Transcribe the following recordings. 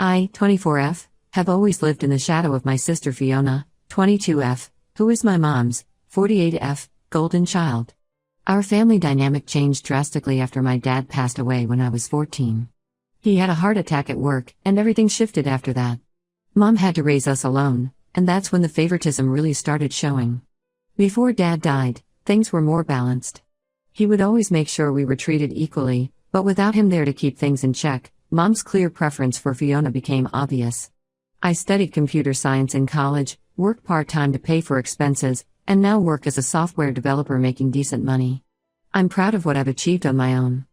I, 24F, have always lived in the shadow of my sister Fiona, 22F, who is my mom's, 48F, golden child. Our family dynamic changed drastically after my dad passed away when I was 14. He had a heart attack at work, and everything shifted after that. Mom had to raise us alone, and that's when the favoritism really started showing. Before Dad died, things were more balanced. He would always make sure we were treated equally, but without him there to keep things in check, Mom's clear preference for Fiona became obvious. I studied computer science in college, worked part-time to pay for expenses, and now work as a software developer making decent money. I'm proud of what I've achieved on my own.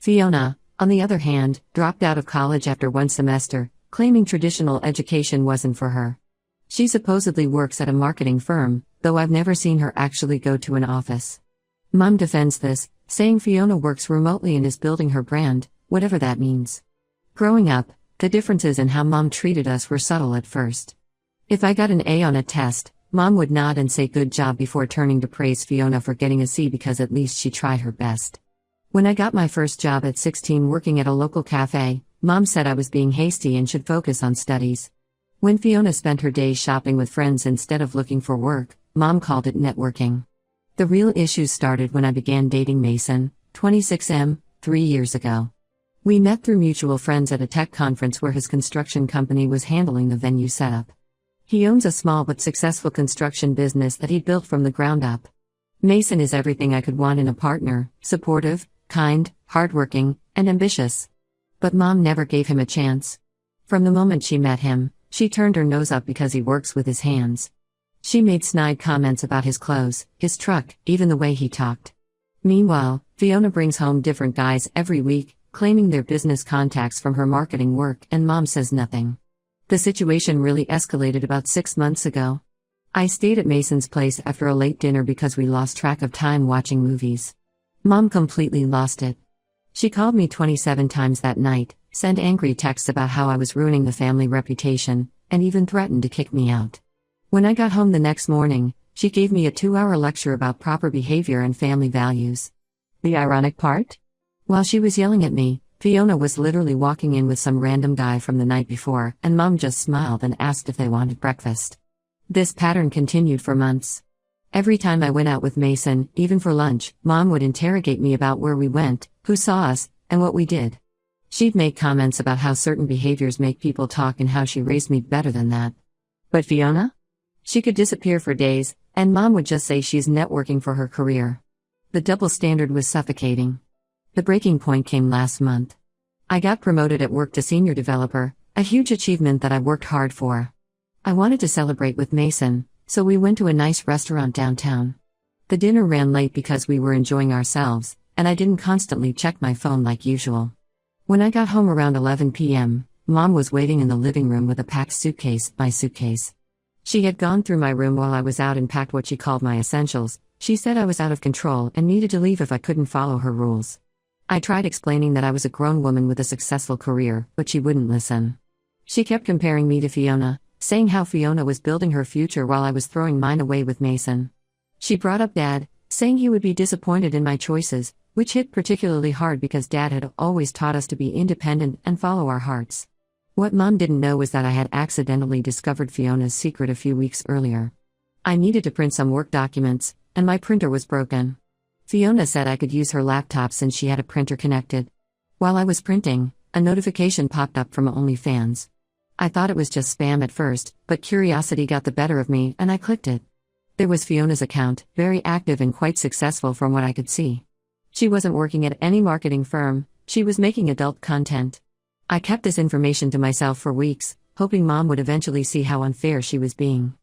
Fiona, on the other hand, dropped out of college after one semester, claiming traditional education wasn't for her. She supposedly works at a marketing firm, though I've never seen her actually go to an office. Mom defends this, saying Fiona works remotely and is building her brand, whatever that means. Growing up, the differences in how Mom treated us were subtle at first. If I got an A on a test, Mom would nod and say good job before turning to praise Fiona for getting a C because at least she tried her best. When I got my first job at 16 working at a local cafe, Mom said I was being hasty and should focus on studies. When Fiona spent her days shopping with friends instead of looking for work, Mom called it networking. The real issues started when I began dating Mason, 26M, 3 years ago. We met through mutual friends at a tech conference where his construction company was handling the venue setup. He owns a small but successful construction business that he built from the ground up. Mason is everything I could want in a partner: supportive, kind, hardworking, and ambitious. But Mom never gave him a chance. From the moment she met him, she turned her nose up because he works with his hands. She made snide comments about his clothes, his truck, even the way he talked. Meanwhile, Fiona brings home different guys every week, claiming their business contacts from her marketing work, and Mom says nothing. The situation really escalated about 6 months ago. I stayed at Mason's place after a late dinner because we lost track of time watching movies. Mom completely lost it. She called me 27 times that night, sent angry texts about how I was ruining the family reputation, and even threatened to kick me out. When I got home the next morning, she gave me a 2-hour lecture about proper behavior and family values. The ironic part? While she was yelling at me, Fiona was literally walking in with some random guy from the night before, and Mom just smiled and asked if they wanted breakfast. This pattern continued for months. Every time I went out with Mason, even for lunch, Mom would interrogate me about where we went, who saw us, and what we did. She'd make comments about how certain behaviors make people talk and how she raised me better than that. But Fiona? She could disappear for days, and Mom would just say she's networking for her career. The double standard was suffocating. The breaking point came last month. I got promoted at work to senior developer, a huge achievement that I worked hard for. I wanted to celebrate with Mason, so we went to a nice restaurant downtown. The dinner ran late because we were enjoying ourselves, and I didn't constantly check my phone like usual. When I got home around 11 p.m., Mom was waiting in the living room with a packed suitcase, my suitcase. She had gone through my room while I was out and packed what she called my essentials. She said I was out of control and needed to leave if I couldn't follow her rules. I tried explaining that I was a grown woman with a successful career, but she wouldn't listen. She kept comparing me to Fiona, saying how Fiona was building her future while I was throwing mine away with Mason. She brought up Dad, saying he would be disappointed in my choices, which hit particularly hard because Dad had always taught us to be independent and follow our hearts. What Mom didn't know was that I had accidentally discovered Fiona's secret a few weeks earlier. I needed to print some work documents, and my printer was broken. Fiona said I could use her laptop since she had a printer connected. While I was printing, a notification popped up from OnlyFans. I thought it was just spam at first, but curiosity got the better of me and I clicked it. There was Fiona's account, very active and quite successful from what I could see. She wasn't working at any marketing firm, she was making adult content. I kept this information to myself for weeks, hoping Mom would eventually see how unfair she was being.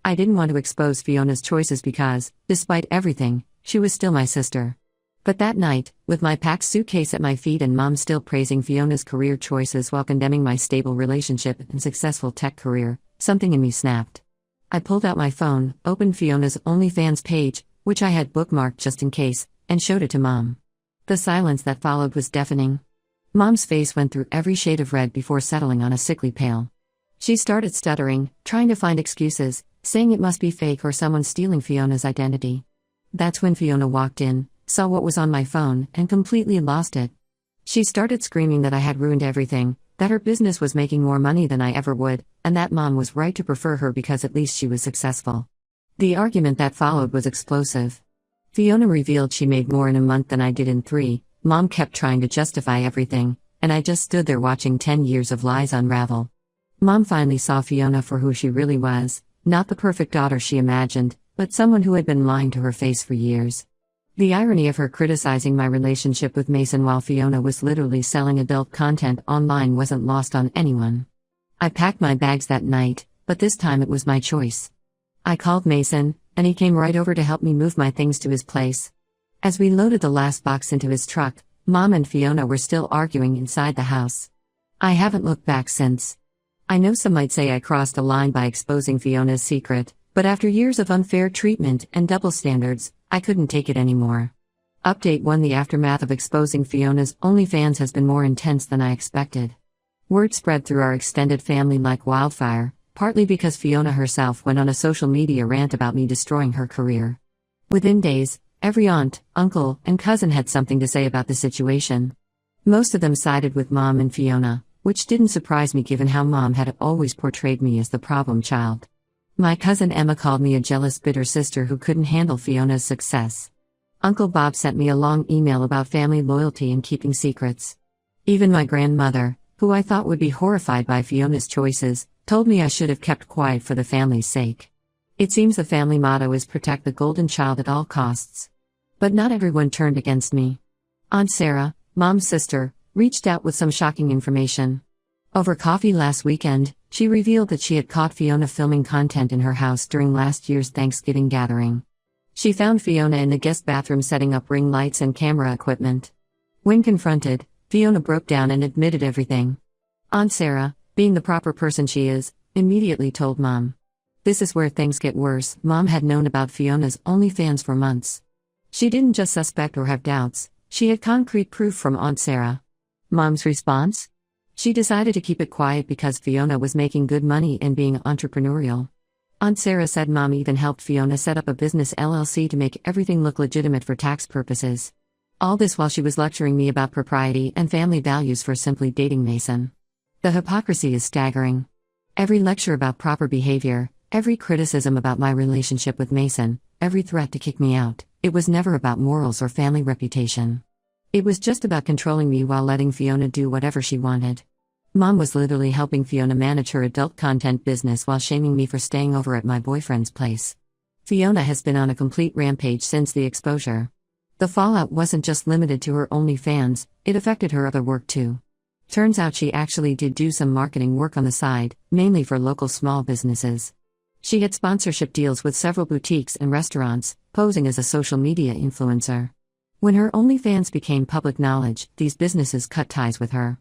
I didn't want to expose Fiona's choices because, despite everything, she was still my sister. But that night, with my packed suitcase at my feet and Mom still praising Fiona's career choices while condemning my stable relationship and successful tech career, something in me snapped. I pulled out my phone, opened Fiona's OnlyFans page, which I had bookmarked just in case, and showed it to Mom. The silence that followed was deafening. Mom's face went through every shade of red before settling on a sickly pale. She started stuttering, trying to find excuses, saying it must be fake or someone stealing Fiona's identity. That's when Fiona walked in, saw what was on my phone, and completely lost it. She started screaming that I had ruined everything, that her business was making more money than I ever would, and that Mom was right to prefer her because at least she was successful. The argument that followed was explosive. Fiona revealed she made more in a month than I did in 3, Mom kept trying to justify everything, and I just stood there watching 10 years of lies unravel. Mom finally saw Fiona for who she really was, not the perfect daughter she imagined, but someone who had been lying to her face for years. The irony of her criticizing my relationship with Mason while Fiona was literally selling adult content online wasn't lost on anyone. I packed my bags that night, but this time it was my choice. I called Mason, and he came right over to help me move my things to his place. As we loaded the last box into his truck, Mom and Fiona were still arguing inside the house. I haven't looked back since. I know some might say I crossed a line by exposing Fiona's secret, but after years of unfair treatment and double standards, I couldn't take it anymore. Update 1: The aftermath of exposing Fiona's OnlyFans has been more intense than I expected. Word spread through our extended family like wildfire, partly because Fiona herself went on a social media rant about me destroying her career. Within days, every aunt, uncle, and cousin had something to say about the situation. Most of them sided with Mom and Fiona, which didn't surprise me given how Mom had always portrayed me as the problem child. My cousin Emma called me a jealous, bitter sister who couldn't handle Fiona's success. Uncle Bob sent me a long email about family loyalty and keeping secrets. Even my grandmother, who I thought would be horrified by Fiona's choices, told me I should have kept quiet for the family's sake. It seems the family motto is protect the golden child at all costs. But not everyone turned against me. Aunt Sarah, Mom's sister, reached out with some shocking information. Over coffee last weekend, she revealed that she had caught Fiona filming content in her house during last year's Thanksgiving gathering. She found Fiona in the guest bathroom setting up ring lights and camera equipment. When confronted, Fiona broke down and admitted everything. Aunt Sarah, being the proper person she is, immediately told Mom. This is where things get worse. Mom had known about Fiona's OnlyFans for months. She didn't just suspect or have doubts, she had concrete proof from Aunt Sarah. Mom's response? She decided to keep it quiet because Fiona was making good money and being entrepreneurial. Aunt Sarah said Mom even helped Fiona set up a business LLC to make everything look legitimate for tax purposes. All this while she was lecturing me about propriety and family values for simply dating Mason. The hypocrisy is staggering. Every lecture about proper behavior, every criticism about my relationship with Mason, every threat to kick me out, it was never about morals or family reputation. It was just about controlling me while letting Fiona do whatever she wanted. Mom was literally helping Fiona manage her adult content business while shaming me for staying over at my boyfriend's place. Fiona has been on a complete rampage since the exposure. The fallout wasn't just limited to her OnlyFans, it affected her other work too. Turns out she actually did do some marketing work on the side, mainly for local small businesses. She had sponsorship deals with several boutiques and restaurants, posing as a social media influencer. When her OnlyFans became public knowledge, these businesses cut ties with her.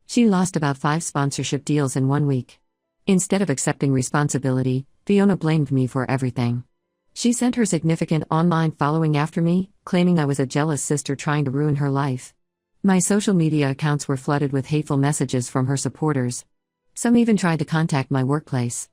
She lost about 5 sponsorship deals in 1 week. Instead of accepting responsibility, Fiona blamed me for everything. She sent her significant online following after me, claiming I was a jealous sister trying to ruin her life. My social media accounts were flooded with hateful messages from her supporters. Some even tried to contact my workplace.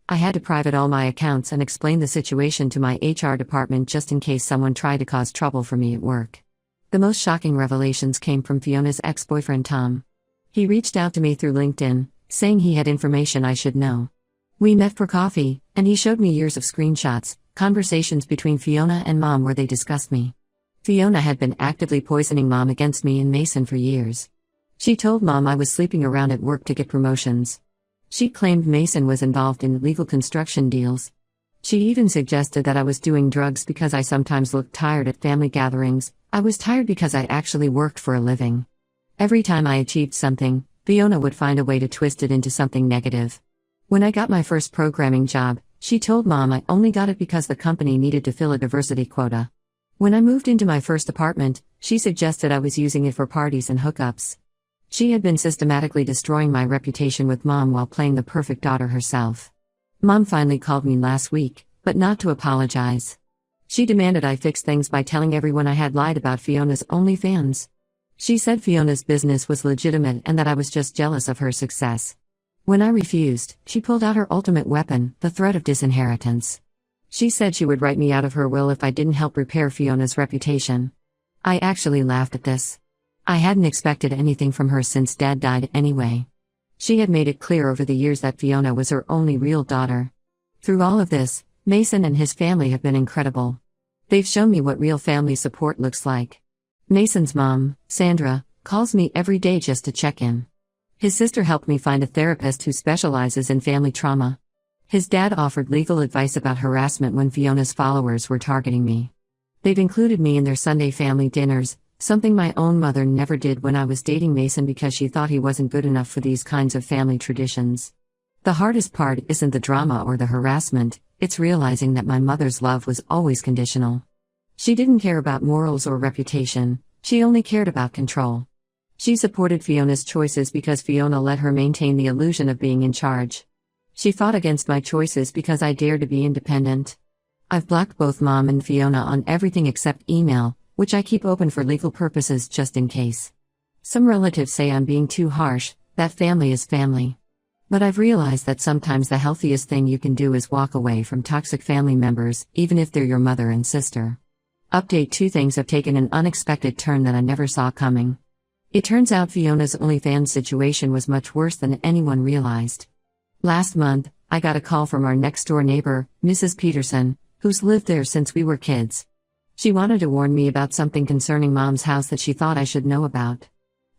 I had to private all my accounts and explain the situation to my HR department just in case someone tried to cause trouble for me at work. The most shocking revelations came from Fiona's ex-boyfriend Tom. He reached out to me through LinkedIn, saying he had information I should know. We met for coffee, and he showed me years of screenshots, conversations between Fiona and Mom where they discussed me. Fiona had been actively poisoning Mom against me and Mason for years. She told Mom I was sleeping around at work to get promotions. She claimed Mason was involved in illegal construction deals. She even suggested that I was doing drugs because I sometimes looked tired at family gatherings. I was tired because I actually worked for a living. Every time I achieved something, Fiona would find a way to twist it into something negative. When I got my first programming job, she told Mom I only got it because the company needed to fill a diversity quota. When I moved into my first apartment, she suggested I was using it for parties and hookups. She had been systematically destroying my reputation with Mom while playing the perfect daughter herself. Mom finally called me last week, but not to apologize. She demanded I fix things by telling everyone I had lied about Fiona's OnlyFans. She said Fiona's business was legitimate and that I was just jealous of her success. When I refused, she pulled out her ultimate weapon, the threat of disinheritance. She said she would write me out of her will if I didn't help repair Fiona's reputation. I actually laughed at this. I hadn't expected anything from her since Dad died anyway. She had made it clear over the years that Fiona was her only real daughter. Through all of this, Mason and his family have been incredible. They've shown me what real family support looks like. Mason's mom, Sandra, calls me every day just to check in. His sister helped me find a therapist who specializes in family trauma. His dad offered legal advice about harassment when Fiona's followers were targeting me. They've included me in their Sunday family dinners, something my own mother never did when I was dating Mason because she thought he wasn't good enough for these kinds of family traditions. The hardest part isn't the drama or the harassment, it's realizing that my mother's love was always conditional. She didn't care about morals or reputation, she only cared about control. She supported Fiona's choices because Fiona let her maintain the illusion of being in charge. She fought against my choices because I dared to be independent. I've blocked both Mom and Fiona on everything except email, which I keep open for legal purposes just in case. Some relatives say I'm being too harsh, that family is family. But I've realized that sometimes the healthiest thing you can do is walk away from toxic family members, even if they're your mother and sister. Update: 2 things have taken an unexpected turn that I never saw coming. It turns out Fiona's OnlyFans situation was much worse than anyone realized. Last month, I got a call from our next-door neighbor, Mrs. Peterson, who's lived there since we were kids. She wanted to warn me about something concerning Mom's house that she thought I should know about.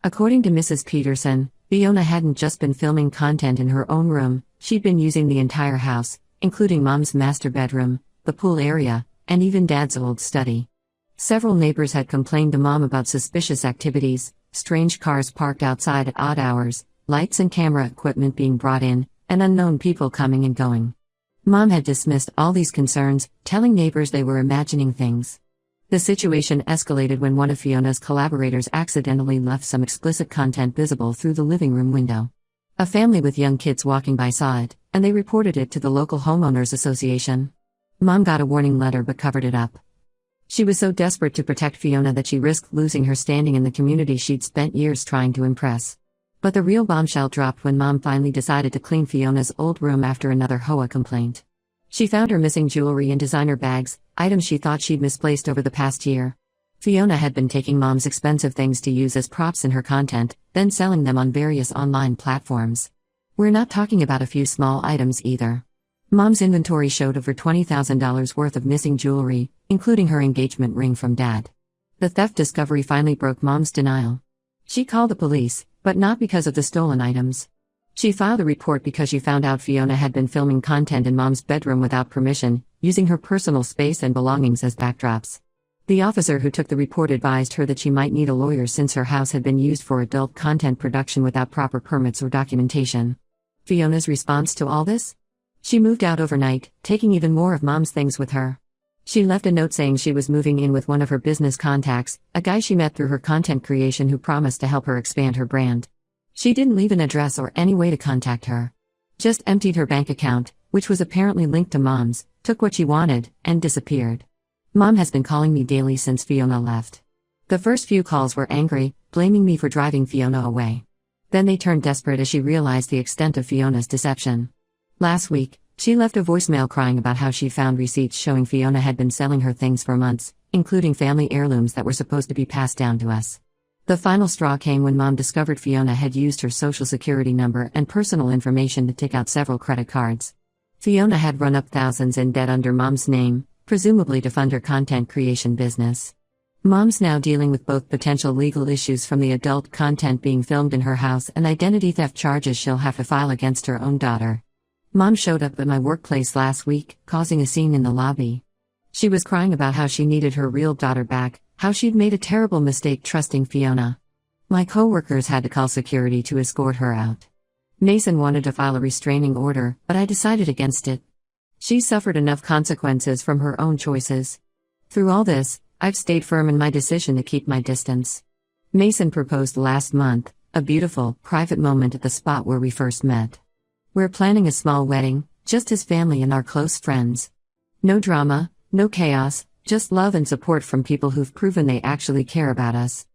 According to Mrs. Peterson, Fiona hadn't just been filming content in her own room, she'd been using the entire house, including Mom's master bedroom, the pool area, and even Dad's old study. Several neighbors had complained to Mom about suspicious activities, strange cars parked outside at odd hours, lights and camera equipment being brought in, and unknown people coming and going. Mom had dismissed all these concerns, telling neighbors they were imagining things. The situation escalated when one of Fiona's collaborators accidentally left some explicit content visible through the living room window. A family with young kids walking by saw it, and they reported it to the local homeowners association. Mom got a warning letter but covered it up. She was so desperate to protect Fiona that she risked losing her standing in the community she'd spent years trying to impress. But the real bombshell dropped when Mom finally decided to clean Fiona's old room after another HOA complaint. She found her missing jewelry and designer bags, items she thought she'd misplaced over the past year. Fiona had been taking Mom's expensive things to use as props in her content, then selling them on various online platforms. We're not talking about a few small items either. Mom's inventory showed over $20,000 worth of missing jewelry, including her engagement ring from Dad. The theft discovery finally broke Mom's denial. She called the police, but not because of the stolen items. She filed a report because she found out Fiona had been filming content in Mom's bedroom without permission, using her personal space and belongings as backdrops. The officer who took the report advised her that she might need a lawyer since her house had been used for adult content production without proper permits or documentation. Fiona's response to all this? She moved out overnight, taking even more of Mom's things with her. She left a note saying she was moving in with one of her business contacts, a guy she met through her content creation who promised to help her expand her brand. She didn't leave an address or any way to contact her. Just emptied her bank account, which was apparently linked to Mom's, took what she wanted, and disappeared. Mom has been calling me daily since Fiona left. The first few calls were angry, blaming me for driving Fiona away. Then they turned desperate as she realized the extent of Fiona's deception. Last week, she left a voicemail crying about how she found receipts showing Fiona had been selling her things for months, including family heirlooms that were supposed to be passed down to us. The final straw came when Mom discovered Fiona had used her social security number and personal information to take out several credit cards. Fiona had run up thousands in debt under Mom's name, presumably to fund her content creation business. Mom's now dealing with both potential legal issues from the adult content being filmed in her house and identity theft charges she'll have to file against her own daughter. Mom showed up at my workplace last week, causing a scene in the lobby. She was crying about how she needed her real daughter back, how she'd made a terrible mistake trusting Fiona. My coworkers had to call security to escort her out. Mason wanted to file a restraining order, but I decided against it. She suffered enough consequences from her own choices. Through all this, I've stayed firm in my decision to keep my distance. Mason proposed last month, a beautiful, private moment at the spot where we first met. We're planning a small wedding, just his family and our close friends. No drama, no chaos, just love and support from people who've proven they actually care about us.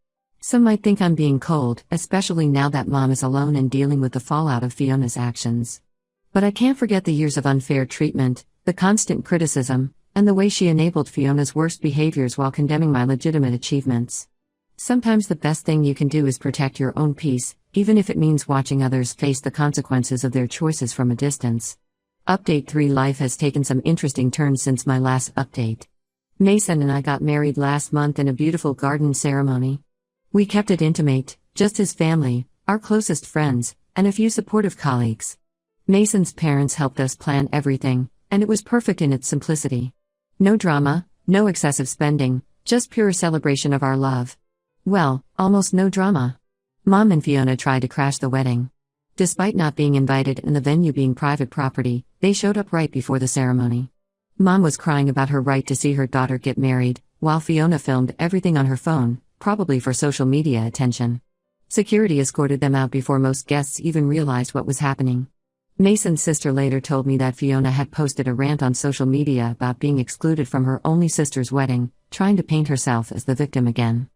Some might think I'm being cold, especially now that Mom is alone and dealing with the fallout of Fiona's actions. But I can't forget the years of unfair treatment, the constant criticism, and the way she enabled Fiona's worst behaviors while condemning my legitimate achievements. Sometimes the best thing you can do is protect your own peace, even if it means watching others face the consequences of their choices from a distance. Update 3: Life has taken some interesting turns since my last update. Mason and I got married last month in a beautiful garden ceremony. We kept it intimate, just his family, our closest friends, and a few supportive colleagues. Mason's parents helped us plan everything, and it was perfect in its simplicity. No drama, no excessive spending, just pure celebration of our love. Well, almost no drama. Mom and Fiona tried to crash the wedding. Despite not being invited and the venue being private property, they showed up right before the ceremony. Mom was crying about her right to see her daughter get married, while Fiona filmed everything on her phone, probably for social media attention. Security escorted them out before most guests even realized what was happening. Mason's sister later told me that Fiona had posted a rant on social media about being excluded from her only sister's wedding, trying to paint herself as the victim again.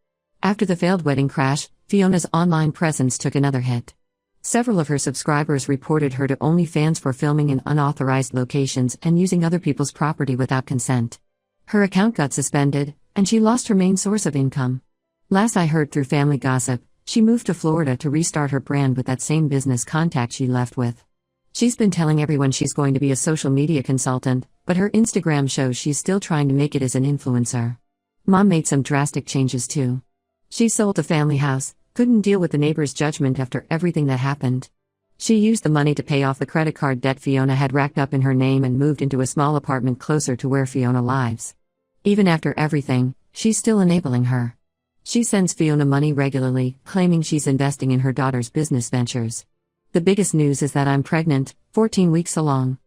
After the failed wedding crash, Fiona's online presence took another hit. Several of her subscribers reported her to OnlyFans for filming in unauthorized locations and using other people's property without consent. Her account got suspended, and she lost her main source of income. Last I heard through family gossip, she moved to Florida to restart her brand with that same business contact she left with. She's been telling everyone she's going to be a social media consultant, but her Instagram shows she's still trying to make it as an influencer. Mom made some drastic changes too. She sold the family house, couldn't deal with the neighbors' judgment after everything that happened. She used the money to pay off the credit card debt Fiona had racked up in her name and moved into a small apartment closer to where Fiona lives. Even after everything, she's still enabling her. She sends Fiona money regularly, claiming she's investing in her daughter's business ventures. The biggest news is that I'm pregnant, 14 weeks along.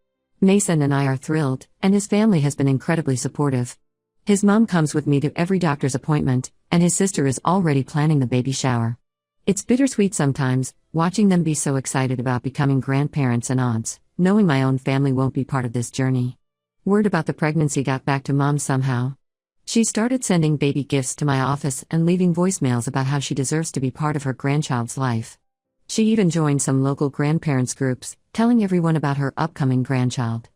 Mason and I are thrilled, and his family has been incredibly supportive. His mom comes with me to every doctor's appointment, and his sister is already planning the baby shower. It's bittersweet sometimes, watching them be so excited about becoming grandparents and aunts, knowing my own family won't be part of this journey. Word about the pregnancy got back to Mom somehow. She started sending baby gifts to my office and leaving voicemails about how she deserves to be part of her grandchild's life. She even joined some local grandparents groups, telling everyone about her upcoming grandchild.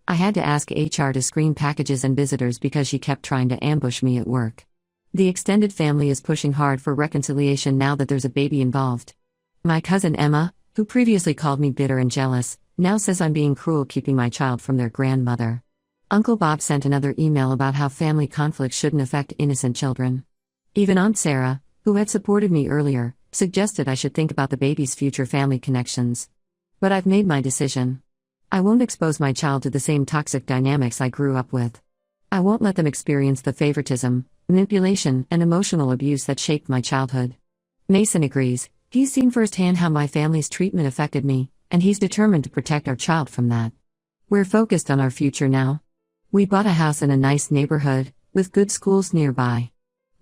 I had to ask HR to screen packages and visitors because she kept trying to ambush me at work. The extended family is pushing hard for reconciliation now that there's a baby involved. My cousin Emma, who previously called me bitter and jealous, now says I'm being cruel keeping my child from their grandmother. Uncle Bob sent another email about how family conflicts shouldn't affect innocent children. Even Aunt Sarah, who had supported me earlier, suggested I should think about the baby's future family connections. But I've made my decision. I won't expose my child to the same toxic dynamics I grew up with. I won't let them experience the favoritism, manipulation, and emotional abuse that shaped my childhood. Mason agrees. He's seen firsthand how my family's treatment affected me, and he's determined to protect our child from that. We're focused on our future now. We bought a house in a nice neighborhood, with good schools nearby.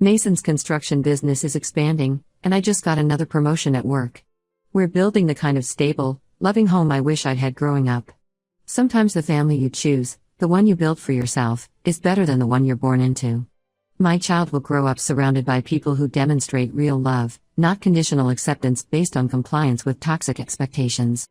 Mason's construction business is expanding, and I just got another promotion at work. We're building the kind of stable, loving home I wish I'd had growing up. Sometimes the family you choose, the one you build for yourself, is better than the one you're born into. My child will grow up surrounded by people who demonstrate real love, not conditional acceptance based on compliance with toxic expectations.